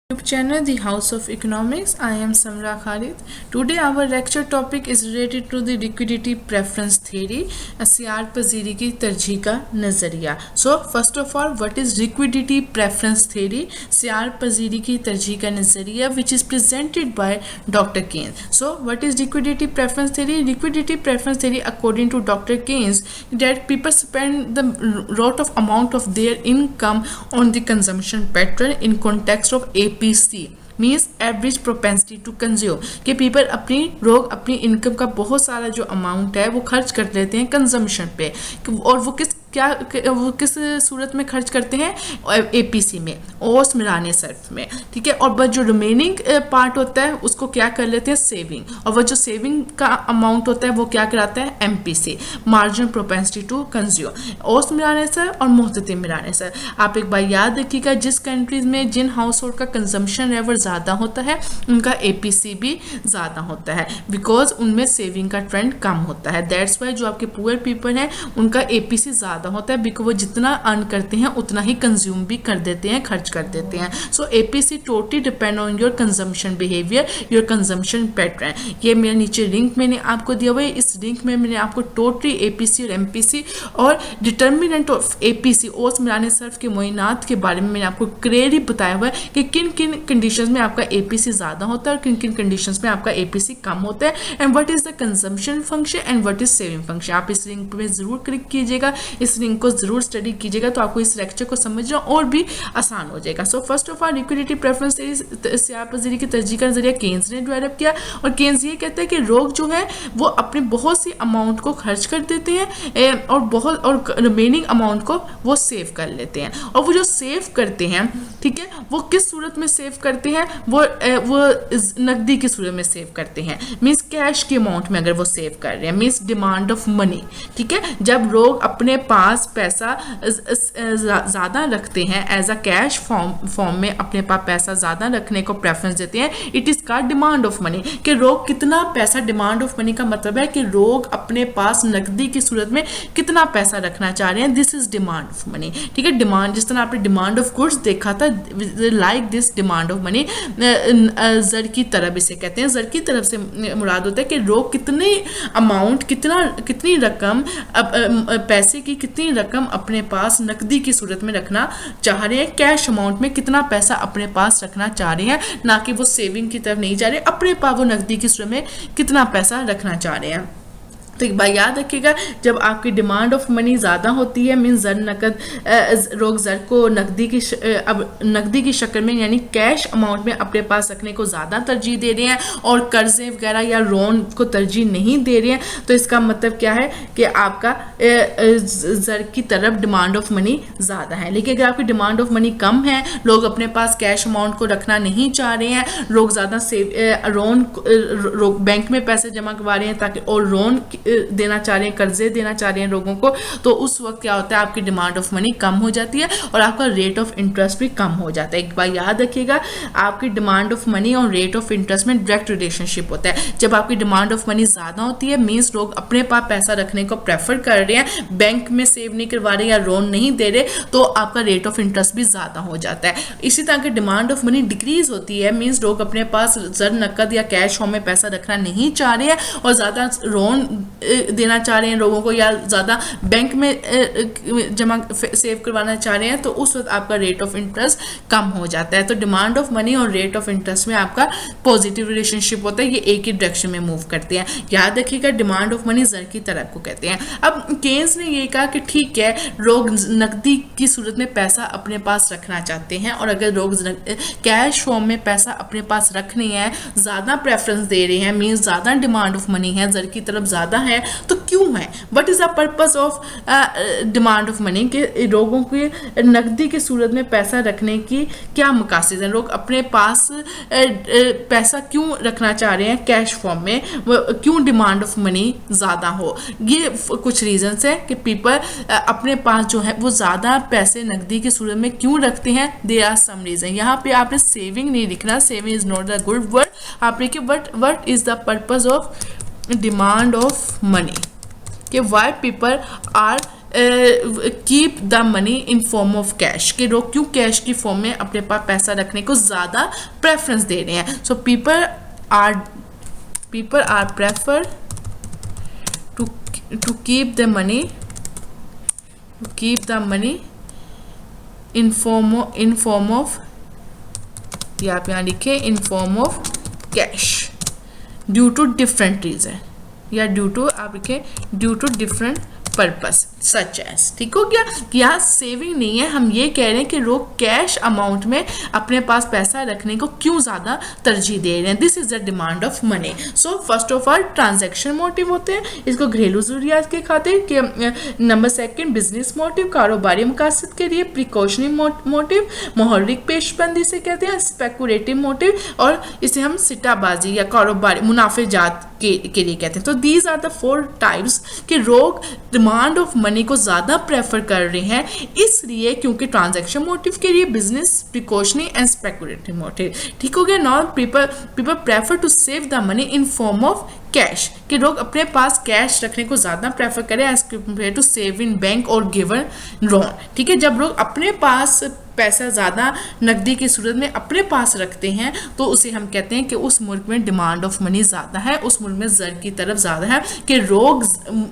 YouTube channel The House of Economics. I am Samra Khalid. Today our lecture topic is related to the liquidity preference theory, सियार पजीरी की तरजीह का नज़रिया. So first of all, what is liquidity preference theory? सियार पजीरी की तरजीह का नज़रिया, which is presented by Dr. Keynes. So what is liquidity preference theory? Liquidity preference theory, according to Dr. Keynes, that people spend the lot of amount of their income on the consumption pattern in context of APC, means average propensity to consume, कि people लोग अपनी income का बहुत सारा जो amount है वो खर्च कर लेते हैं कंजम्पशन पे, और वो किस सूरत में खर्च करते हैं? एपीसी में, ओस मिलाने सर्फ में, ठीक है. और बस जो रिमेनिंग पार्ट होता है उसको क्या कर लेते हैं? सेविंग. और वो जो सेविंग का अमाउंट होता है वो क्या कराता है? MPC, marginal propensity to consume, ओस मिलाने सर और मुहतती मिलाने सर. आप एक बार याद रखिएगा, जिस कंट्रीज में जिन हाउस होल्ड का कंजम्पशन लेवल ज़्यादा होता है उनका एपीसी भी ज़्यादा होता है, बिकॉज उनमें सेविंग का ट्रेंड कम होता है. दैट्स वाई जो आपके पुअर पीपल हैं उनका एपीसी ज़्यादा होता है, बिकॉज वो जितना अर्न करते हैं उतना ही कंज्यूम भी कर देते हैं, खर्च कर देते हैं. So APC totally depend on your consumption behaviour, your consumption pattern. ये मेरे नीचे लिंक मैंने आपको दिया हुआ है. इस लिंक में मैंने आपको टोटली एपीसी और एमपीसी और डिटर्मिनेंट ऑफ एपीसी, ओस मिलाने सर्फ के मुआयनात के बारे में मैंने आपको क्लियरली बताया हुआ है कि किन किन कंडीशंस में आपका एपीसी ज़्यादा होता है और किन किन कंडीशंस में आपका एपीसी कम होता है, and what is the consumption function and what is saving function. आप इस लिंक पे ज़रूर क्लिक कीजिएगा, इस लिंक को ज़रूर स्टडी कीजिएगा, तो आपको इस लेक्चर को समझना और भी आसान हो जाएगा. So first of all, liquidity preference सियार पजीरी की तरजीह का नजरिया केन्स ने डेवलप किया, और केन्स ये कहते हैं कि लोग जो है वो अपने बहुत सी अमाउंट को खर्च कर देते हैं और रिमेनिंग अमाउंट को वो सेव कर लेते हैं. और वो जो सेव करते हैं, ठीक है, वो किस सूरत में सेव करते हैं? वो नकदी की सूरत में सेव करते हैं, मीन्स कैश के अमाउंट में अगर वो सेव कर रहे हैं, मीन्स डिमांड ऑफ मनी, ठीक है. जब लोग अपने पास पैसा ज़्यादा रखते हैं एज अ कैश फॉर्म में, अपने पास पैसा ज़्यादा रखने को प्रेफरेंस देते हैं, इट इज़ का डिमांड ऑफ मनी. कि लोग कितना पैसा, डिमांड ऑफ मनी का मतलब है कि लोग अपने पास नकदी की सूरत में कितना पैसा रखना चाह रहे हैं. This is demand of money, ठीक है. डिमांड, जिस तरह आपने डिमांड ऑफ गुड्स देखा था, like this demand of money, जर की तरफ इसे कहते हैं. जर की तरफ से मुराद होता है कि लोग कितने अमाउंट, कितनी रकम, पैसे की कितनी रकम अपने पास नकदी की सूरत में रखना चाह रहे हैं, कैश अमाउंट में कितना पैसा अपने पास रखना चाह रहे हैं, ना कि वो सेविंग की तरफ नहीं जा रहे, अपने पास वो नकदी की सूरत में कितना पैसा रखना चाह रहे हैं. तो एक बार याद रखिएगा, जब आपकी डिमांड ऑफ मनी ज़्यादा होती है, मीन ज़र नकद, लोग ज़र को नकदी की शक्ल में यानी कैश अमाउंट में अपने पास रखने को ज़्यादा तरजीह दे रहे हैं और कर्जे वगैरह या लोन को तरजीह नहीं दे रहे हैं, तो इसका मतलब क्या है कि आपका ज़र की तरफ डिमांड ऑफ मनी ज़्यादा है. लेकिन अगर आपकी डिमांड ऑफ मनी कम है, लोग अपने पास कैश अमाउंट को रखना नहीं चाह रहे हैं, लोग ज़्यादा लोन बैंक में पैसे जमा करवा रहे हैं ताकि, और लोन देना चाह रहे हैं, कर्जे देना चाह रहे हैं लोगों को, तो उस वक्त क्या होता है? आपकी डिमांड ऑफ मनी कम हो जाती है और आपका रेट ऑफ इंटरेस्ट भी कम हो जाता है. एक बार याद रखिएगा, आपकी डिमांड ऑफ मनी और रेट ऑफ इंटरेस्ट में डायरेक्ट रिलेशनशिप होता है. जब आपकी डिमांड ऑफ मनी ज़्यादा होती है, मीन्स लोग अपने पास पैसा रखने को प्रेफर कर रहे हैं, बैंक में सेव नहीं करवा रहे या लोन नहीं दे रहे, तो आपका रेट ऑफ इंटरेस्ट भी ज़्यादा हो जाता है. इसी तरह की डिमांड ऑफ मनी डिक्रीज होती है, मीन्स लोग अपने पास जर नकद या कैश फॉर्म में पैसा रखना नहीं चाह रहे हैं और ज़्यादा लोन देना चाह रहे हैं लोगों को, या ज़्यादा बैंक में जमा सेव करवाना चाह रहे हैं, तो उस वक्त आपका रेट ऑफ इंटरेस्ट कम हो जाता है. तो डिमांड ऑफ मनी और रेट ऑफ इंटरेस्ट में आपका पॉजिटिव रिलेशनशिप होता है, ये एक ही डायरेक्शन में मूव करते हैं. याद रखिएगा, डिमांड ऑफ मनी जर की तरफ को कहते हैं. अब केन्स ने ये कहा कि ठीक है, लोग नकदी की सूरत में पैसा अपने पास रखना चाहते हैं, और अगर लोग कैश फॉर्म में पैसा अपने पास रखने हैं, ज़्यादा प्रेफरेंस दे रहे हैं, मीन्स ज़्यादा डिमांड ऑफ मनी है, जर की तरफ ज़्यादा है, तो क्यों है? What is the purpose of demand of money? के लोगों के नकदी की सूरत में पैसा रखने की क्या मकासद हैं? लोग अपने पास पैसा क्यों रखना चाह रहे हैं कैश फॉर्म में? क्यों डिमांड ऑफ मनी ज़्यादा हो? ये कुछ रीजंस है कि पीपल अपने पास जो है वो ज़्यादा पैसे नकदी की सूरत में क्यों रखते हैं. There are some reason. यहाँ पे आपने सेविंग नहीं लिखना, saving is not the good word. आप लिखिए what is the purpose of demand of money, कि why people are keep the money in form of cash, कि लोग क्यों कैश की फॉर्म में अपने पास पैसा रखने को ज़्यादा प्रेफरेंस दे रहे हैं. So people are prefer to keep the money in form of, या आप यहाँ लिखे in form of cash due to different reason, या ड्यू टू आप लिखे due to different purpose such as. ठीक हो गया कि यहाँ सेविंग नहीं है, हम ये कह रहे हैं कि लोग कैश अमाउंट में अपने पास पैसा रखने को क्यों ज़्यादा तरजीह दे रहे हैं. This is the demand of money. So first of all transaction motive होते हैं, इसको घरेलू ज़रूरियात के खातिर के. नंबर सेकंड बिजनेस मोटिव, कारोबारी मकासद के लिए. प्रिकॉशनरी मोटिव, मोहर्रिक पेशबंदी से कहते हैं. स्पेकुलेटिव मोटिव, और इसे हम सिट्टाबाजी या कारोबारी मुनाफेजात के लिए कहते हैं. तो दीज आर द 4 टाइप्स कि लोग डिमांड ऑफ मनी को ज़्यादा प्रेफर कर रहे हैं, इसलिए क्योंकि ट्रांजैक्शन मोटिव के लिए business, precautionary and speculative motive. ठीक हो गया. Now people prefer to save the money in form of cash, कि लोग अपने पास कैश रखने को ज़्यादा प्रेफर करें as compare to save in bank और गिवन लोन. ठीक है, जब लोग अपने पास पैसा ज़्यादा नकदी की सूरत में अपने पास रखते हैं तो उसे हम कहते हैं कि उस मुल्क में डिमांड ऑफ मनी ज़्यादा है, उस मुल्क में ज़र की तरफ ज़्यादा है, कि लोग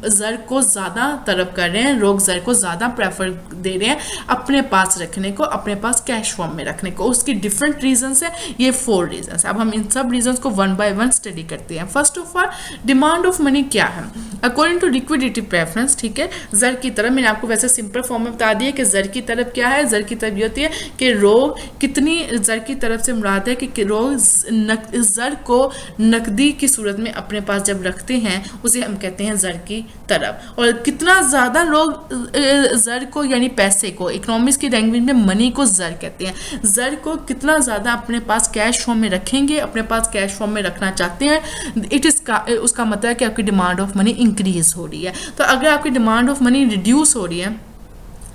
ज़र को ज़्यादा तरफ कर रहे हैं, लोग ज़र को ज़्यादा प्रेफर दे रहे हैं अपने पास रखने को, अपने पास कैश फॉर्म में रखने को. उसकी डिफरेंट रीजंस है, ये 4 रीजंस. अब हम इन सब रीजंस को 1 बाय 1 स्टडी करते हैं. First of all demand of money क्या है अकॉर्डिंग टू लिक्विडिटी प्रेफरेंस. ठीक है, ज़र की तरफ मैंने आपको वैसे सिंपल फॉर्म में बता दिया कि ज़र की तरफ क्या है. ज़र की तरफ ये होती है कि लोग कितनी, ज़र की तरफ से मुराद है कि लोग ज़र को नकदी की सूरत में अपने पास जब रखते हैं उसे हम कहते हैं ज़र की तरफ. और कितना ज़्यादा लोग ज़र को यानी पैसे को, इकोनॉमिक्स की लैंग्वेज में मनी को ज़र कहते हैं, ज़र को कितना ज़्यादा अपने पास कैश फॉर्म में रखेंगे, अपने पास कैश फॉर्म में रखना चाहते हैं, उसका मतलब है कि आपकी डिमांड ऑफ मनी इंक्रीज हो रही है. तो अगर आपकी डिमांड ऑफ मनी रिड्यूस हो रही है,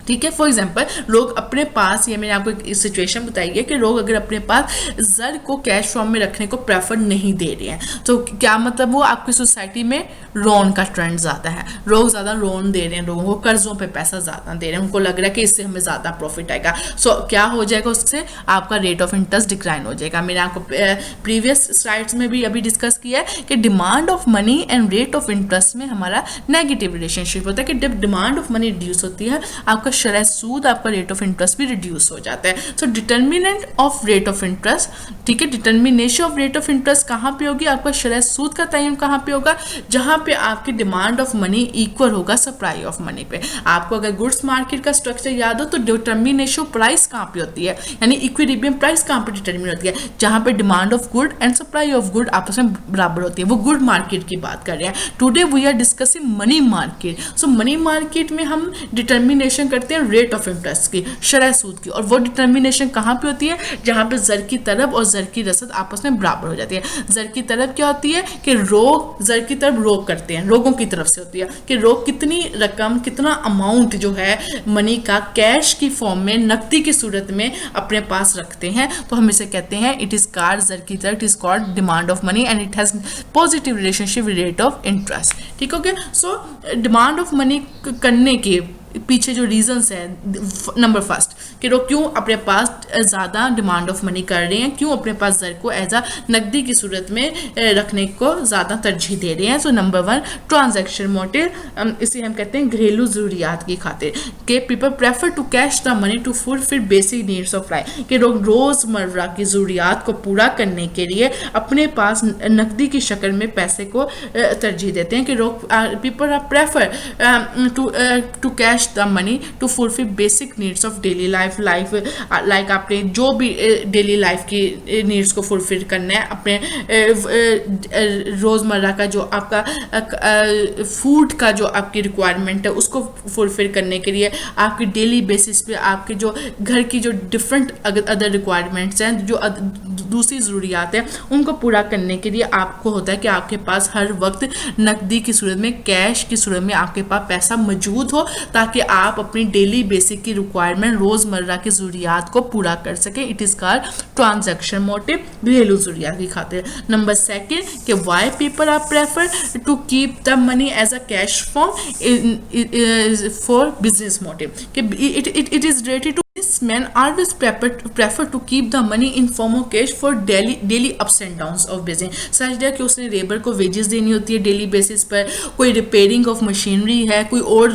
ठीक है, फॉर एग्जाम्पल लोग अपने पास, ये मैंने आपको एक सिचुएशन बताई है कि लोग अगर अपने पास ज़र को कैश फॉर्म में रखने को प्रेफर नहीं दे रहे हैं, तो क्या मतलब, वो आपकी सोसाइटी में लोन का ट्रेंड ज़्यादा है, लोग ज़्यादा लोन दे रहे हैं, लोगों को कर्ज़ों पे पैसा ज़्यादा दे रहे हैं, उनको लग रहा है कि इससे हमें ज़्यादा प्रॉफिट आएगा. सो क्या हो जाएगा, उससे आपका रेट ऑफ इंटरेस्ट डिक्लाइन हो जाएगा. मैंने आपको प्रीवियस स्लाइड्स में भी अभी डिस्कस किया है कि demand of money and rate of interest में हमारा नेगेटिव रिलेशनशिप होता है, कि जब डिमांड ऑफ मनी रिड्यूस होती है आपका शरह सूद, आपका रेट ऑफ इंटरेस्ट भी रिड्यूस हो जाता है. So determinant of rate of interest, ठीक है, determination of rate of interest कहाँ पे होगी, आपका शरह सूद का तयन कहाँ पे होगा, जहाँ पे आपकी डिमांड ऑफ मनी इक्वल होगा सप्लाई ऑफ मनी पे. आपको अगर गुड्स मार्केट का स्ट्रक्चर याद हो तो डिटर्मिनेशन प्राइस कहाँ पे होती है, यानी इक्विलिब्रियम प्राइस कहाँ पे डिटर्मिन होती है, जहाँ पे demand of good and supply of good आपस में बराबर होती है. वो गुड मार्केट की बात कर रहे हैं. Today we are discussing money market. So money market में हम डिटर्मिनेशन करते हैं रेट ऑफ इंटरेस्ट की, शरह सूद की, और वो डिटर्मिनेशन कहाँ पे होती है, जहाँ पे ज़र की तरफ और ज़र की रसद आपस में बराबर हो जाती है. ज़र की तरफ क्या होती है कि लोग ज़र की तरफ रोक करते हैं, लोगों की तरफ से होती है कि लोग कितनी रकम, कितना अमाउंट जो है मनी का कैश की फॉर्म में नकदी की सूरत में अपने पास रखते हैं, तो हम इसे कहते हैं इट इज़ कॉल्ड ज़र की तरफ, it is called demand of money and it has positive relationship with rate of interest. ठीक हो गया. सो डिमांड ऑफ मनी करने के पीछे जो रीजंस है, नंबर फर्स्ट कि लोग क्यों अपने पास ज़्यादा डिमांड ऑफ मनी कर रहे हैं, क्यों अपने पास ज़र को एज अ नकदी की सूरत में रखने को ज़्यादा तरजीह दे रहे हैं. सो नंबर 1 ट्रांजैक्शन मोटिव, इसे हम कहते हैं घरेलू ज़रूरियात की खातिर, कि people prefer to cash the money to fulfil basic needs of life, कि लोग रोज़मर्रा की ज़रूरियात को पूरा करने के लिए अपने पास नकदी की शक्ल में पैसे को तरजीह देते हैं, कि लोग people are prefer to cash the money to fulfil basic needs of daily life. Like आपने जो भी डेली लाइफ की नीड्स को फुलफिल करना है, अपने रोज़मर्रा का जो आपका फूड का जो आपकी रिक्वायरमेंट है उसको फुलफिल करने के लिए, आपकी डेली बेसिस पे आपके जो घर की जो डिफरेंट अदर रिक्वायरमेंट्स हैं, जो दूसरी ज़रूरियात है उनको पूरा करने के लिए आपको होता है कि आपके पास हर वक्त नकदी की सूरत में, कैश की सूरत में आपके पास पैसा मौजूद हो, ताकि आप अपनी डेली बेसिक की रिक्वायरमेंट, रोज़मर्रा की ज़रूरियात को पूरा कर सकें। It is called transaction motive, घरेलू ज़रूरियात की खातिर। नंबर सेकंड कि why people are prefer to keep the money as a cash form for business motive, कि it is related to men always prefer to keep the money in form of cash for daily ups and downs of business, such that कि उसने labour को wages देनी होती है daily basis पर, कोई repairing of machinery है, कोई और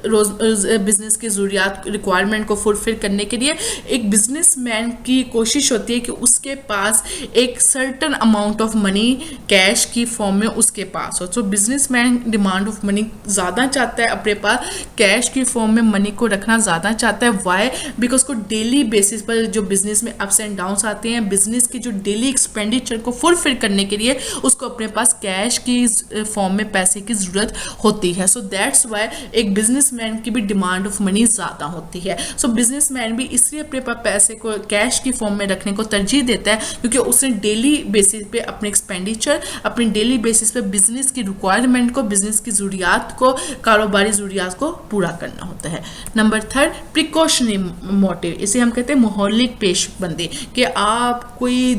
रोज बिजनेस की ज़रूरियात रिक्वायरमेंट को फुलफिल करने के लिए एक बिजनेसमैन की कोशिश होती है कि उसके पास एक certain amount of money cash की फॉर्म में उसके पास हो। तो बिजनेसमैन डिमांड ऑफ मनी ज़्यादा चाहता है, अपने पास कैश की फॉर्म में मनी को रखना ज़्यादा चाहता है। वाई? बिकॉज को डेली बेसिस पर जो बिजनेस में अप्स एंड डाउन्स आते हैं, बिजनेस की जो डेली एक्सपेंडिचर को फुलफिल करने के लिए उसको अपने पास कैश की फॉर्म में पैसे की ज़रूरत होती है। सो दैट्स वाई एक बिजनेसमैन की भी डिमांड ऑफ मनी ज़्यादा होती है। सो बिजनेसमैन भी इसलिए अपने पास पैसे को कैश की फॉर्म में रखने को तरजीह देता है, क्योंकि उसने डेली बेसिस पे अपने एक्सपेंडिचर, अपनी डेली बेसिस पे बिजनेस की रिक्वायरमेंट को, बिजनेस की ज़रूरियात को, कारोबारी ज़रूरियात को पूरा करना होता है। नंबर थर्ड, प्रिकॉशनरी मोटिव, इसे हम कहते हैं मोहल्लिक पेशबंदी, कि आप कोई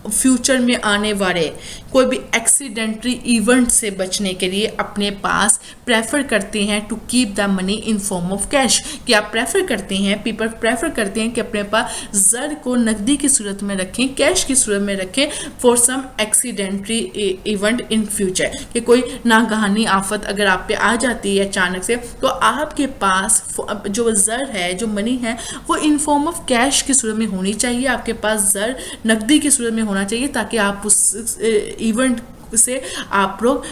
फ्यूचर में आने वाले कोई भी एक्सीडेंटली इवेंट से बचने के लिए अपने पास प्रेफर करते हैं to keep the money in form of cash, कि आप प्रेफर करते हैं, पीपल प्रेफर करते हैं कि अपने पास ज़र को नकदी की सूरत में रखें, कैश की सूरत में रखें for some accidentally event in future, कि कोई नागहानी आफत अगर आप पे आ जाती है अचानक से, तो आपके पास जो ज़र है, जो मनी है, वो इन फॉर्म ऑफ कैश की सूरत में होनी चाहिए। आपके पास ज़र नकदी की सूरत में होना चाहिए, ताकि आप उस इवेंट से आप लोग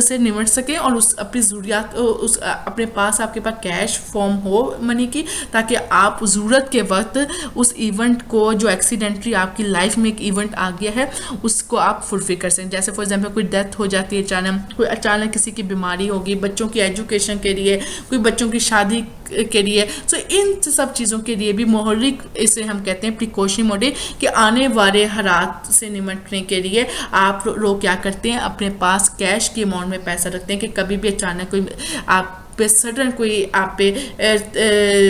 से निमट सकें और उस अपनी ज़रूरियात उस अपने पास आपके पास कैश फॉर्म हो मनी की, ताकि आप ज़रूरत के वक्त उस इवेंट को, जो एक्सीडेंटली आपकी लाइफ में एक इवेंट आ गया है, उसको आप फुलफिल कर सकें। जैसे फॉर एग्जांपल कोई डेथ हो जाती है अचानक, कोई अचानक किसी की बीमारी होगी, बच्चों की एजुकेशन के लिए, कोई बच्चों की शादी के लिए, तो इन सब चीज़ों के लिए भी मोहल्लिक, इसे हम कहते हैं प्रिकॉशनरी मोटिव, कि आने वाले हालात से निपटने के लिए आप लोग क्या करते हैं, अपने पास कैश की अमाउंट में पैसा रखते हैं, कि कभी भी अचानक कोई आप पे सडन कोई आप पे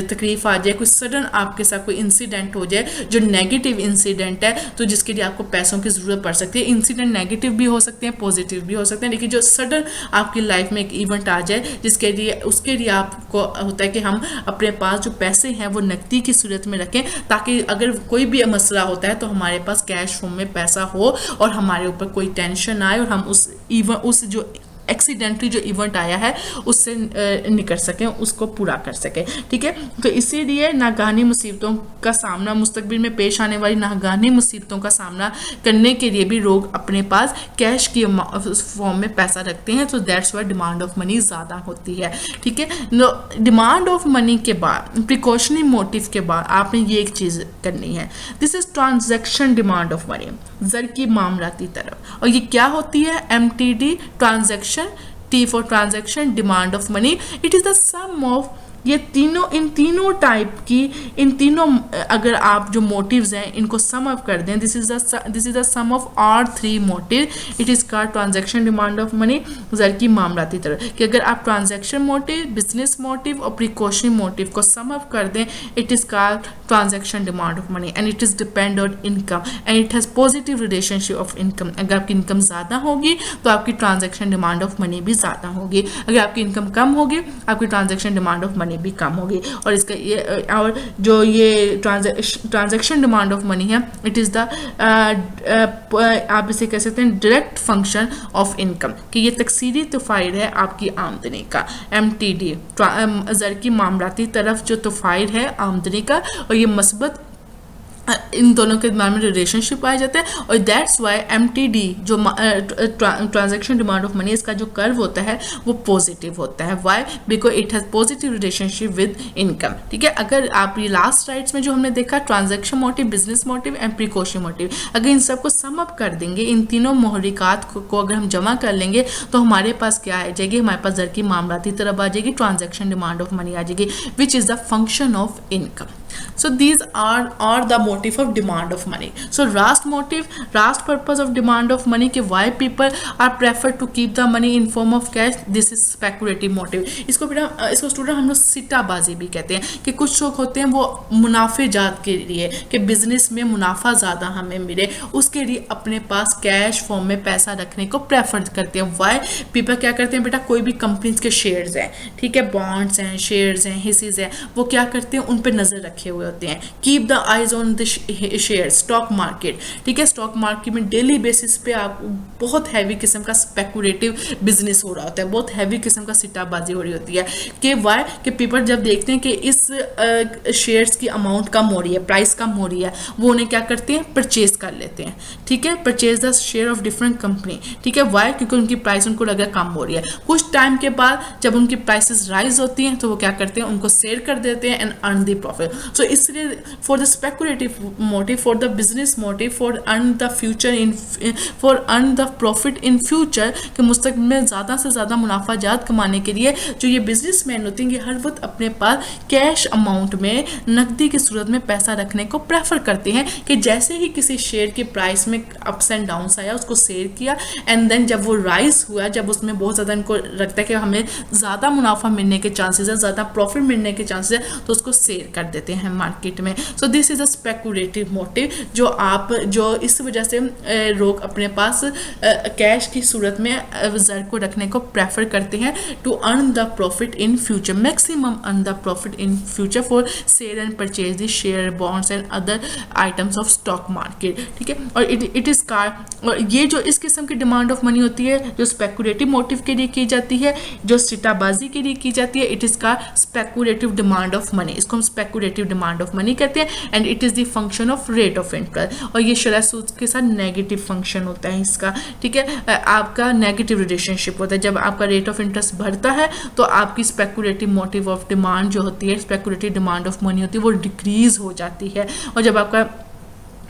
तकलीफ आ जाए, कोई सडन आपके साथ कोई इंसिडेंट हो जाए जो नेगेटिव इंसिडेंट है, तो जिसके लिए आपको पैसों की ज़रूरत पड़ सकती है। इंसिडेंट नेगेटिव भी हो सकते हैं, पॉजिटिव भी हो सकते हैं, लेकिन जो सडन आपकी लाइफ में एक इवेंट आ जाए, जिसके लिए उसके लिए आपको होता है कि हम अपने पास जो पैसे हैं वो नकदी की सूरत में रखें, ताकि अगर कोई भी मसला होता है तो हमारे पास कैश फॉर्म में पैसा हो और हमारे ऊपर कोई टेंशन आए और हम उस जो एक्सीडेंटली जो इवेंट आया है उससे निकल सकें, उसको पूरा कर सकें। ठीक है, तो इसीलिए नागहानी मुसीबतों का सामना, मुस्तकबिल में पेश आने वाली नागहानी मुसीबतों का सामना करने के लिए भी लोग अपने पास कैश की फॉर्म में पैसा रखते हैं। तो that's why demand of money ज़्यादा होती है। ठीक है, डिमांड ऑफ मनी के बाद, प्रिकॉशनरी मोटिव के बाद आपने ये एक चीज़ करनी है, this is transaction demand of money, ज़र की मामलाती तरफ। और ये क्या होती है? MTD, transaction, T for transaction, demand of money. It is the sum of ये तीनों, इन तीनों टाइप की, इन तीनों अगर आप जो मोटिव्स हैं इनको सम अप कर दें, this is the sum of our 3 motive, it is called transaction demand of money, ज़र की मामलाती तरह। कि अगर आप ट्रांजैक्शन मोटिव, बिजनेस मोटिव और प्रिकॉशनरी मोटिव को सम अप कर दें, it is called transaction demand of money and it is depend on income and it has positive relationship of income. अगर आपकी इनकम ज़्यादा होगी तो आपकी ट्रांजैक्शन डिमांड ऑफ मनी भी ज़्यादा होगी, अगर आपकी इनकम कम होगी आपकी ट्रांजैक्शन डिमांड ऑफ मनी भी कम होगी। और इसका ये, और जो ये ट्रांजैक्शन डिमांड ऑफ मनी है, इट इज़ द आप इसे कह सकते हैं डायरेक्ट फंक्शन ऑफ इनकम, कि ये तकसीरी तुफाइल है आपकी आमदनी का। MTD, ज़र की मामलाती तरफ जो तुफाइल है आमदनी का, और ये मस्बत इन दोनों के दरम्यान में रिलेशनशिप पाया जाता है। और दैट्स वाई MTD जो ट्रांजैक्शन डिमांड ऑफ मनी, इसका जो कर्व होता है वो पॉजिटिव होता है। Why? Because it has positive relationship with income. ठीक है, अगर आप ये लास्ट स्लाइड्स में जो हमने देखा, transaction motive, business motive and precautionary motive, अगर इन सबको सम अप कर देंगे, इन तीनों मोहरिकात को अगर हम जमा कर लेंगे, तो हमारे पास क्या आ जाएगी? हमारे पास ज़र की मामलाती तरफ आ जाएगी, ट्रांजैक्शन डिमांड ऑफ मनी आ जाएगी, which is the function of income. So these are the motive of demand of money. So last purpose of demand of money कि why people are prefer to keep the money in form of cash. This is speculative motive. इसको student हम लोग सिट्टाबाजी भी कहते हैं कि कुछ लोग होते हैं वो मुनाफे जात के लिए कि बिजनेस में मुनाफा ज़्यादा हमें मिले उसके लिए अपने पास कैश फॉर्म में पैसा रखने को प्रेफर करते हैं. वाई पीपल क्या करते हैं बेटा, कोई भी कंपनीज के शेयर्स हैं, ठीक है, बॉन्ड्स हैं, शेयर्स हैं, हिस्सेज हैं, वो क्या करते हैं उन पर नज़र रखे हुए होते हैं. Keep the eyes on the share. Stock market, ठीक है, स्टॉक मार्केट में डेली बेसिस पे आप बहुत हैवी किस्म का स्पेकुलेटिव बिजनेस हो रहा होता है, बहुत हैवी किस्म का सिट्टाबाजी हो रही होती है कि वाई कि पीपल जब देखते हैं कि इस शेयर्स की अमाउंट कम हो रही है, प्राइस कम हो रही है, वो उन्हें क्या करते हैं, परचेज कर लेते हैं. ठीक है, purchase the share of different company. ठीक है, वाई क्योंकि उनकी प्राइस उनको लगा कम हो रही है. कुछ टाइम के बाद जब उनकी प्राइसेस राइज होती हैं तो वो क्या करते हैं, उनको सेल कर देते हैं एंड अर्न द प्रॉफिट. सो इसलिए for the speculative motive, for the business motive, for earn the future in for earn the profit in future कि मुस्तकबिल में ज़्यादा से ज़्यादा मुनाफा जात कमाने के लिए जो ये बिजनेसमैन होते हैं ये हर वक्त अपने पास कैश अमाउंट में नकदी की सूरत में पैसा रखने को प्रेफर करते हैं कि जैसे ही किसी शेयर की प्राइस में अप्स एंड डाउन्स आया उसको सेल किया एंड देन जब वो राइज हुआ, जब उसमें बहुत ज़्यादा इनको लगता है कि हमें ज़्यादा मुनाफा मिलने के चांसेस है, ज़्यादा प्रॉफिट मिलने के चांसेस है, तो उसको सेल कर देते हैं मार्केट में. So this is a speculative motive जो इस वजह से लोग अपने पास कैश की सूरत में ज़र को रखने को प्रेफर करते हैं to earn the profit in future, maximum earn the profit in future for sale and purchase the share, bonds and other items of stock market. ठीक है, और इट इज़ और ये जो इस किस्म की डिमांड ऑफ मनी होती है जो स्पेकुलेटिव मोटिव के लिए की जाती है, जो सिट्टाबाजी के लिए की जाती है, इट इज़ का स्पेकुलेटिव डिमांड ऑफ मनी. इसको हम स्पेकुलेटिव डिमांड ऑफ मनी कहते हैं and it is the function of rate of interest. और ये शरह सूद के साथ नेगेटिव फंक्शन होता है इसका. ठीक है, आपका नेगेटिव रिलेशनशिप होता है. जब आपका रेट ऑफ इंटरेस्ट बढ़ता है तो आपकी स्पेकुलेटिव मोटिव ऑफ डिमांड जो होती है, स्पेकुलेटिव डिमांड ऑफ मनी होती है, वो डिक्रीज हो जाती है. और जब आपका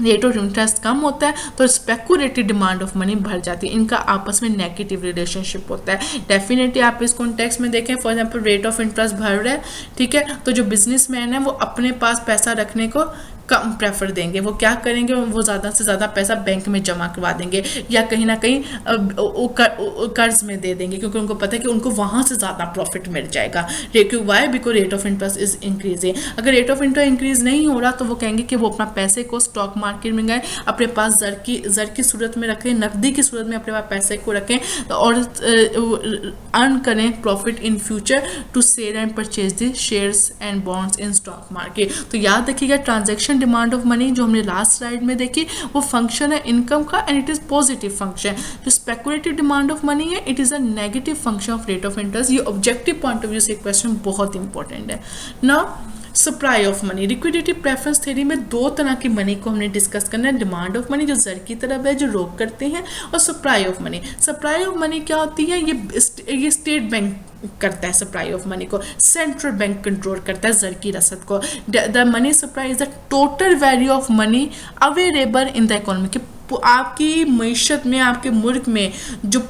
रेट ऑफ इंटरेस्ट कम होता है तो स्पेकुलेटिव डिमांड ऑफ मनी बढ़ जाती है. इनका आपस में नेगेटिव रिलेशनशिप होता है. डेफिनेटली आप इस कॉन्टेक्स्ट में देखें, for example rate of interest बढ़ रहा है, ठीक है, तो जो बिजनेसमैन है वो अपने पास पैसा रखने को कम प्रेफर देंगे. वो क्या करेंगे, वो ज़्यादा से ज़्यादा पैसा बैंक में जमा करवा देंगे या कहीं ना कहीं कर्ज में दे देंगे क्योंकि उनको पता है कि उनको वहाँ से ज़्यादा प्रॉफिट मिल जाएगा. Why because rate of interest is increasing. अगर रेट ऑफ इंटरेस्ट इंक्रीज नहीं हो रहा तो वो कहेंगे कि वो अपना पैसे को स्टॉक मार्केट में गए, अपने पास ज़र की सूरत में रखें, नकदी की सूरत में अपने पास पैसे को रखें और अर्न करें profit in future to sell and purchase the shares and bonds in stock market. तो याद रखिएगा, ट्रांजेक्शन डिमांड ऑफ मनी जो हमने लास्ट स्लाइड में देखी वो फंक्शन है इनकम का and it is positive function. जो स्पेकुलेटिव डिमांड ऑफ मनी है it is a negative function of rate of interest. ये ऑब्जेक्टिव पॉइंट ऑफ व्यू से क्वेश्चन बहुत इंपॉर्टेंट है. Now supply of money, liquidity preference theory में दो तरह की मनी को हमने डिस्कस करना है. डिमांड ऑफ मनी जो जर की तरफ है, जो रोक करते हैं, और supply of money. Supply of money क्या होती है, ये स्टेट बैंक करता है सप्लाई ऑफ मनी को, सेंट्रल बैंक कंट्रोल करता है जर की रसद को. The money supply is the total value of money available in the economy. कि आपकी मईशत में, आपके मुल्क में जो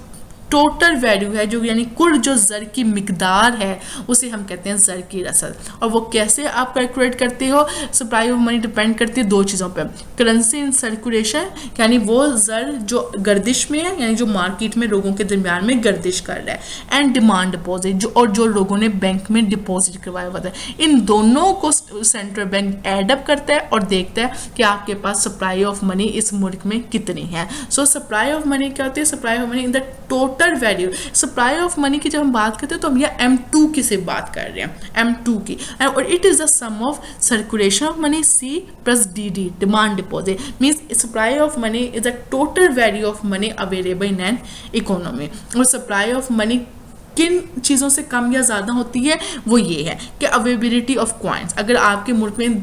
टोटल वैल्यू है, जो यानी कुल जो ज़र की मिकदार है, उसे हम कहते हैं ज़र की रसद. और वो कैसे आप कैलकुलेट करते हो, सप्लाई ऑफ मनी डिपेंड करती है दो चीज़ों पे. करेंसी इन सर्कुलेशन यानी वो ज़र जो गर्दिश में है, यानी जो मार्केट में लोगों के दरमियान में गर्दिश कर रहा है, एंड डिमांड डिपॉजिट जो लोगों ने बैंक में डिपॉजिट करवाया हुआ था. इन दोनों को सेंट्रल बैंक एडअप करता है और देखता है कि आपके पास सप्लाई ऑफ मनी इस मुल्क में कितनी है. सो सप्लाई ऑफ मनी क्या होती है, supply of money in the total value. Supply of money की जब हम बात करते हैं तो हम यह M2 की से बात कर रहे हैं, M2 की. और it is the sum of circulation of money C plus DD, demand deposit. Means supply of money is the total value of money available in an economy. और सप्लाई ऑफ मनी किन चीज़ों से कम या ज़्यादा होती है, वो ये है कि अवेलेबिलिटी ऑफ क्वाइंस. अगर आपके मुल्क में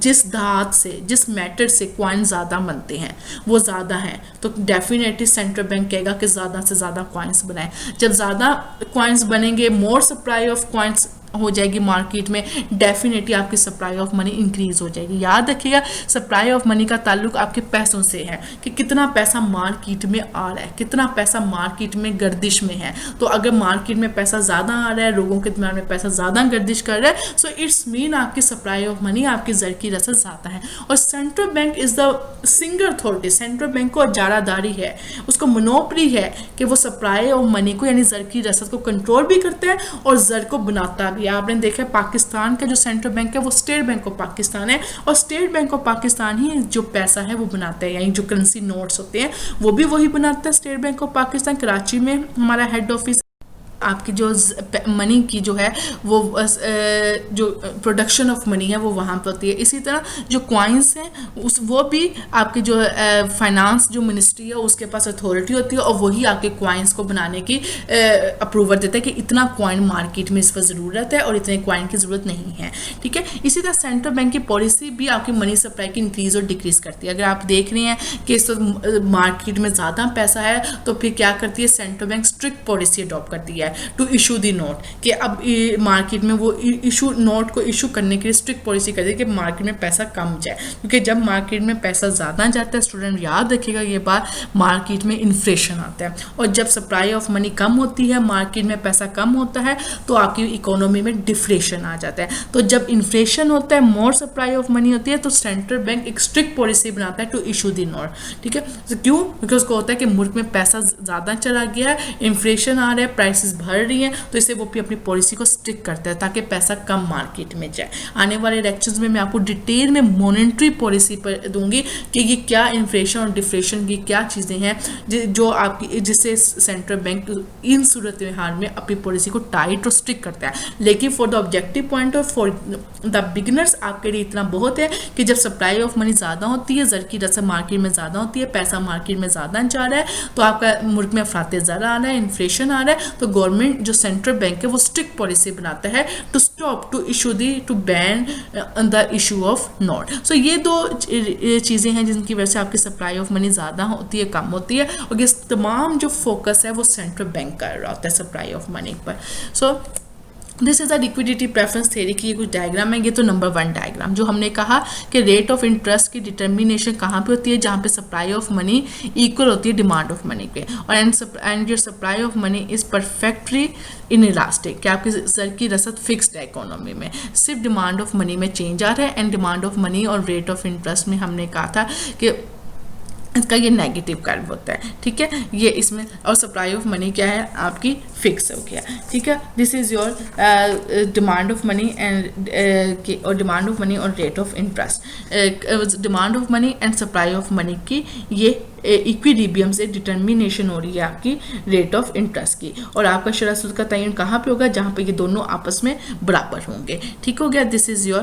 जिस धात से, जिस मेटल से क्वाइन ज़्यादा बनते हैं वो ज़्यादा हैं, तो डेफिनेटली सेंट्रल बैंक कहेगा कि ज़्यादा से ज़्यादा क्वाइंस बनाएं. जब ज़्यादा क्वाइंस बनेंगे, मोर सप्लाई ऑफ क्वाइंस हो जाएगी मार्केट में, डेफिनेटली आपकी सप्लाई ऑफ मनी इंक्रीज हो जाएगी। याद रखिएगा सप्लाई ऑफ मनी का ताल्लुक आपके पैसों से है कि कितना पैसा मार्केट में आ रहा है, कितना पैसा मार्केट में गर्दिश में है। तो अगर मार्केट में पैसा ज़्यादा आ रहा है, लोगों के दिमाग में पैसा ज़्यादा गर्दिश कर रहा है, सो इट्स मीन आपकी सप्लाई ऑफ मनी, आपकी जर की रसद ज़्यादा है। और central bank is the single authority, central bank को इजारादारी है, उसको मोनोपली है कि वो सप्लाई ऑफ मनी को यानी जर की रसद को कंट्रोल भी करता है और जर को बनाता भी है। आपने देखा है पाकिस्तान का जो सेंट्रल बैंक है वो स्टेट बैंक ऑफ पाकिस्तान है, और स्टेट बैंक ऑफ पाकिस्तान ही जो पैसा है वो बनाता है, यानी जो करेंसी नोट्स होते हैं वो भी वही बनाता है। State bank of Pakistan Karachi में हमारा हेड ऑफिस, आपकी जो मनी की जो है वो जो प्रोडक्शन ऑफ मनी है वो वहाँ पर होती है। इसी तरह जो कॉइन्स हैं उस वो भी आपके जो फाइनेंस जो मिनिस्ट्री है उसके पास अथॉरिटी होती है, और वही आपके कॉइन्स को बनाने की अप्रूवल देता है कि इतना कॉइन मार्केट में इस पर ज़रूरत है और इतने कॉइन की ज़रूरत नहीं है। ठीक है, इसी तरह सेंट्रल बैंक की पॉलिसी भी आपकी मनी सप्लाई की इंक्रीज़ और डिक्रीज़ करती है। अगर आप देख रहे हैं कि इस मार्केट में ज़्यादा पैसा है तो फिर क्या करती है central bank strict policy adopt करती है टू इशू दी नोट, कि अब मार्केट में वो इशू नोट को इशू करने के लिए स्ट्रिक्ट पॉलिसी करती है कि मार्केट में पैसा कम जाए, क्योंकि जब मार्केट में पैसा ज़्यादा जाता है, स्टूडेंट याद रखिएगा ये बात, मार्केट में इन्फ्लेशन आता है, और जब सप्लाई ऑफ मनी कम होती है, मार्केट में पैसा कम होता है, तो आपकी इकोनॉमी में डिफ्लेशन आ जाता है। तो जब इन्फ्लेशन होता है, मोर सप्लाई ऑफ मनी होती है, तो सेंट्रल बैंक एक स्ट्रिक्ट पॉलिसी बनाता है टू इशू दी नोट। ठीक है, तो क्यों? क्योंकि उसको होता है कि मुल्क में पैसा ज़्यादा चला गया है, इन्फ्लेशन आ रहा है, प्राइसेस बढ़ रही हैं, तो इससे वो भी अपनी पॉलिसी को स्टिक करता है ताकि पैसा कम मार्केट में जाए। आने वाले लेक्चर्स में मैं आपको डिटेल में मॉनेटरी पॉलिसी पर दूंगी कि ये क्या इन्फ्लेशन और डिफ्लेशन की क्या चीज़ें हैं जो आपकी जिससे सेंट्रल बैंक इन सूरत हाल में अपनी पॉलिसी को टाइट और स्टिक करता है। लेकिन for the objective point of for the beginners आपके लिए इतना बहुत है कि जब सप्लाई ऑफ मनी ज़्यादा होती है, जर की रसद मार्केट में ज़्यादा होती है, पैसा मार्केट में ज़्यादा जा रहा है, तो आपका मुल्क में अफरात ज़रा आ रहा है, इन्फ्लेशन आ रहा है, तो गवर्नमेंट जो सेंट्रल बैंक है वो स्ट्रिक्ट पॉलिसी बनाता है to stop to issue the to ban the issue of note. So ये दो चीज़ें हैं जिनकी वजह से आपकी सप्लाई ऑफ मनी ज़्यादा होती है, कम होती है, और ये तमाम जो फोकस है वो सेंट्रल बैंक कर रहा होता है सप्लाई ऑफ मनी पर। So this is the liquidity preference theory की ये कुछ डायग्राम है। ये तो नंबर 1 डायग्राम जो हमने कहा कि रेट ऑफ इंटरेस्ट की डिटर्मिनेशन कहाँ पे होती है, जहाँ पे सप्लाई ऑफ मनी इक्वल होती है डिमांड ऑफ मनी पे, और and your supply of money is perfectly inelastic, कि आपकी जर की रसद फिक्स्ड है इकोनॉमी में, सिर्फ डिमांड ऑफ मनी में चेंज आ रहा है, एंड डिमांड ऑफ मनी और रेट ऑफ इंटरेस्ट में हमने कहा था कि इसका ये नेगेटिव कर्व होता है। ठीक है, ये इसमें, और सप्लाई ऑफ मनी क्या है आपकी फिक्स हो गया। ठीक है, this is your demand of money and और डिमांड ऑफ मनी और rate of interest, demand of money and supply of money की ये इक्विलिब्रियम से डिटर्मिनेशन हो रही है आपकी रेट ऑफ इंटरेस्ट की, और आपका शरह सूद का तयन कहाँ पे होगा, जहाँ पे ये दोनों आपस में बराबर होंगे। ठीक हो गया, this is your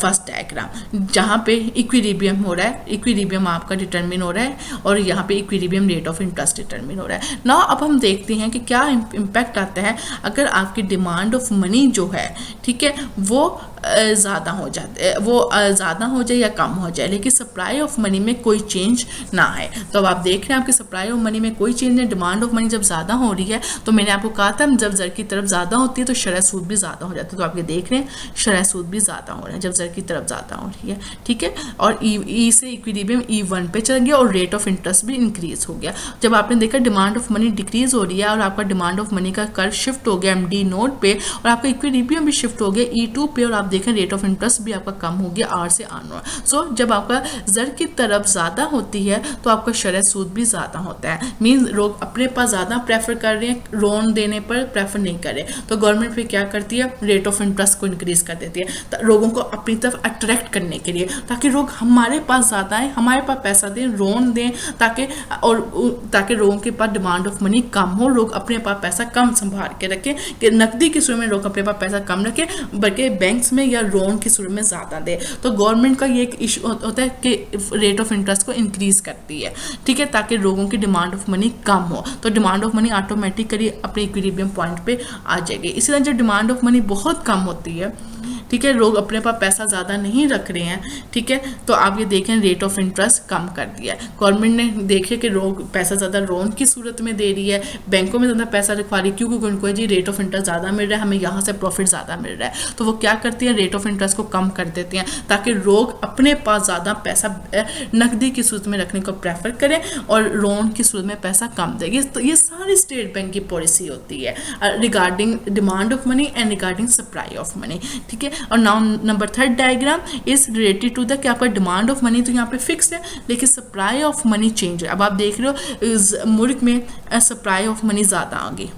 first diagram जहाँ पे इक्विलिब्रियम हो रहा है, इक्विलिब्रियम आपका डिटर्मिन हो रहा है, और यहाँ पे equilibrium rate of interest determine हो रहा है। ना अब हम देखते हैं कि क्या इम्पैक्ट आता है अगर आपकी डिमांड ऑफ मनी जो है, ठीक है, वो ज़्यादा हो जाते, वो ज़्यादा हो जाए या कम हो जाए, लेकिन सप्लाई ऑफ मनी में कोई चेंज ना है। तो अब आप देख रहे हैं आपकी सप्लाई ऑफ मनी में कोई चेंज नहीं, डिमांड ऑफ मनी जब ज़्यादा हो रही है, तो मैंने आपको कहा था जब जर की तरफ ज़्यादा होती है तो शरह सूद भी ज़्यादा हो जाता है। तो आप ये देख रहे हैं शरह सूद भी ज़्यादा हो रहा है जब जर की तरफ ज़्यादा हो रही है। ठीक है, और ई से इक्विलिब्रियम E1 पे चल गया, और रेट ऑफ इंटरेस्ट भी इंक्रीज हो गया। जब आपने देखा डिमांड ऑफ मनी डिक्रीज हो रही है और आपका डिमांड ऑफ मनी का कर्व शिफ्ट हो गया MD नोट पे, और आपका इक्विलिब्रियम भी शिफ्ट हो गया E2 पे, और आप देखें रेट ऑफ इंटरेस्ट भी आपका कम हो गया R से ऑनवर्ड। सो जब आपका जर की तरफ ज़्यादा होती है तो आपका शरह सूद भी ज़्यादा होता है, मीन्स लोग अपने पास ज़्यादा प्रेफर कर रहे हैं, लोन देने पर प्रेफर नहीं कर रहे, तो गवर्नमेंट फिर क्या करती है, रेट ऑफ इंटरेस्ट को इंक्रीज कर देती है लोगों को अपनी तरफ अट्रैक्ट करने के लिए, ताकि लोग हमारे पास ज़्यादा आए, हमारे पास पैसा दें, लोन दें, ताकि लोगों के पास डिमांड ऑफ मनी कम हो, लोग अपने पास पैसा कम संभाल के रखें, कि नकदी की सूरत में लोग अपने पास पैसा कम रखें, बल्कि बैंक्स में या लोन की सूरत में ज़्यादा दे। तो गवर्नमेंट का ये एक इशू होता है कि रेट ऑफ इंटरेस्ट को इंक्रीज करती है, ठीक है, ताकि लोगों की डिमांड ऑफ मनी कम हो, तो डिमांड ऑफ मनी ऑटोमेटिकली अपने इक्विलिब्रियम पॉइंट पे आ जाएगी। इसी तरह जब डिमांड ऑफ मनी बहुत कम होती है, ठीक है, लोग अपने पास पैसा ज़्यादा नहीं रख रहे हैं, ठीक है, तो आप ये देखें रेट ऑफ इंटरेस्ट कम कर दिया है। गवर्नमेंट ने देखे कि लोग पैसा ज़्यादा लोन की सूरत में दे रही है, बैंकों में ज़्यादा पैसा रखवा रही है, क्योंकि उनको जी रेट ऑफ इंटरेस्ट ज़्यादा मिल रहा है, हमें यहाँ से प्रॉफिट ज़्यादा मिल रहा है, तो वो क्या करती हैं, रेट ऑफ इंटरेस्ट को कम कर देती हैं ताकि लोग अपने पास ज़्यादा पैसा नकदी की सूरत में रखने को प्रेफर करें और लोन की सूरत में पैसा कम देगी। तो ये सारी स्टेट बैंक की पॉलिसी होती है regarding demand of money and regarding supply of money, ठीक है। और now number third diagram is related to the कि आपका डिमांड ऑफ मनी तो यहाँ पे फिक्स है, लेकिन सप्लाई ऑफ मनी चेंज है। अब आप देख रहे हो मुल्क में सप्लाई ऑफ मनी ज़्यादा आ गई,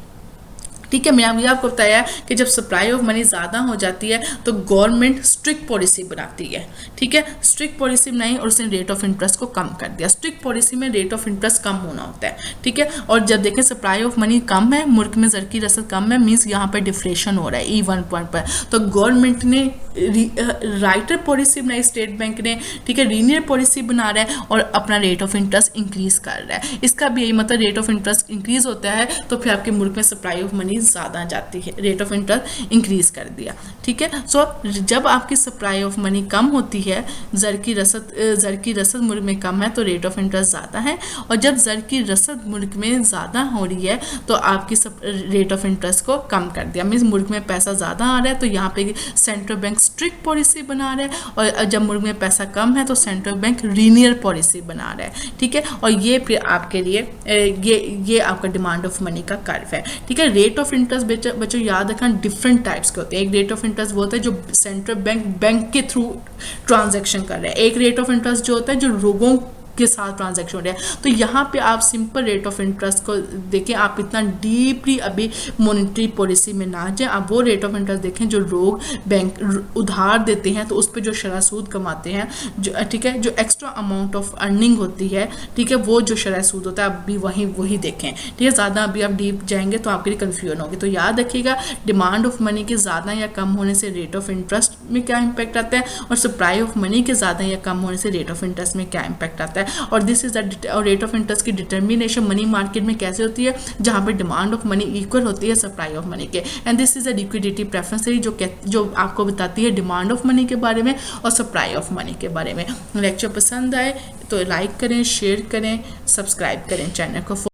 ठीक है। मैंने अभी आपको बताया कि जब सप्लाई ऑफ मनी ज़्यादा हो जाती है तो गवर्नमेंट स्ट्रिक्ट पॉलिसी बनाती है, ठीक है, स्ट्रिक्ट पॉलिसी बनाई और उसने रेट ऑफ इंटरेस्ट को कम कर दिया। स्ट्रिक्ट पॉलिसी में रेट ऑफ इंटरेस्ट कम होना होता है, ठीक है। और जब देखें सप्लाई ऑफ मनी कम है, मुल्क में ज़र की रसद कम है, मीन्स यहाँ पर डिफ्लेशन हो रहा है E1 पॉइंट पर, तो गवर्नमेंट ने राइटर पॉलिसी बनाई स्टेट बैंक ने, ठीक है, लीनियर पॉलिसी बना रहा है और अपना रेट ऑफ इंटरेस्ट इंक्रीज कर रहा है। इसका भी यही मतलब रेट ऑफ इंटरेस्ट इंक्रीज होता है तो फिर आपके मुल्क में सप्लाई ऑफ मनी ज़्यादा जाती है, रेट ऑफ इंटरेस्ट इंक्रीज कर दिया, ठीक है। सो जब आपकी सप्लाई ऑफ मनी कम होती है, ज़र की रसद मुल्क में कम है तो रेट ऑफ इंटरेस्ट ज़्यादा है, और जब ज़र की रसद मुल्क में ज़्यादा हो रही है तो आपकी रेट ऑफ इंटरेस्ट को कम कर दिया, मीन्स मुल्क में पैसा ज़्यादा आ रहा है तो यहाँ पे सेंट्रल बैंक स्ट्रिक्ट पॉलिसी बना रहा है, और जब मुल्क में पैसा कम है तो सेंट्रल बैंक लीनियर पॉलिसी बना रहा है, ठीक है। और ये फिर आपके लिए ये आपका डिमांड ऑफ मनी का कर्व है, ठीक है। रेट ऑफ इंटरेस्ट बच्चों याद रखना डिफरेंट टाइप्स के होते हैं। एक रेट ऑफ इंटरेस्ट वो होता है जो सेंट्रल बैंक के थ्रू ट्रांजैक्शन कर रहे हैं, एक रेट ऑफ इंटरेस्ट जो होता है जो लोगों के साथ ट्रांजैक्शन हो रहा है। तो यहाँ पे आप सिंपल रेट ऑफ इंटरेस्ट को देखें, आप इतना डीपली अभी मॉनेटरी पॉलिसी में ना जाए, आप वो रेट ऑफ इंटरेस्ट देखें जो लोग बैंक उधार देते हैं तो उस पर जो शरह सूद कमाते हैं, जो ठीक है, जो एक्स्ट्रा अमाउंट ऑफ अर्निंग होती है, ठीक है, वो जो शरह सूद होता है आप भी वही देखें, ठीक है। ज़्यादा अभी आप डीप जाएंगे तो आपके लिए कन्फ्यूजन होगी, तो याद रखिएगा डिमांड ऑफ मनी के ज़्यादा या कम होने से रेट ऑफ इंटरेस्ट में क्या इम्पैक्ट आता है, और सप्लाई ऑफ मनी के ज़्यादा या कम होने से रेट ऑफ इंटरेस्ट में क्या इम्पैक्ट आता है। और this is the rate of interest की डिटर्मिनेशन मनी मार्केट में कैसे होती है, जहां पे डिमांड ऑफ मनी इक्वल होती है सप्लाई ऑफ मनी के, and this is a liquidity preference जो आपको बताती है डिमांड ऑफ मनी के बारे में और सप्लाई ऑफ मनी के बारे में। लेक्चर पसंद आए तो लाइक करें, शेयर करें, सब्सक्राइब करें चैनल को।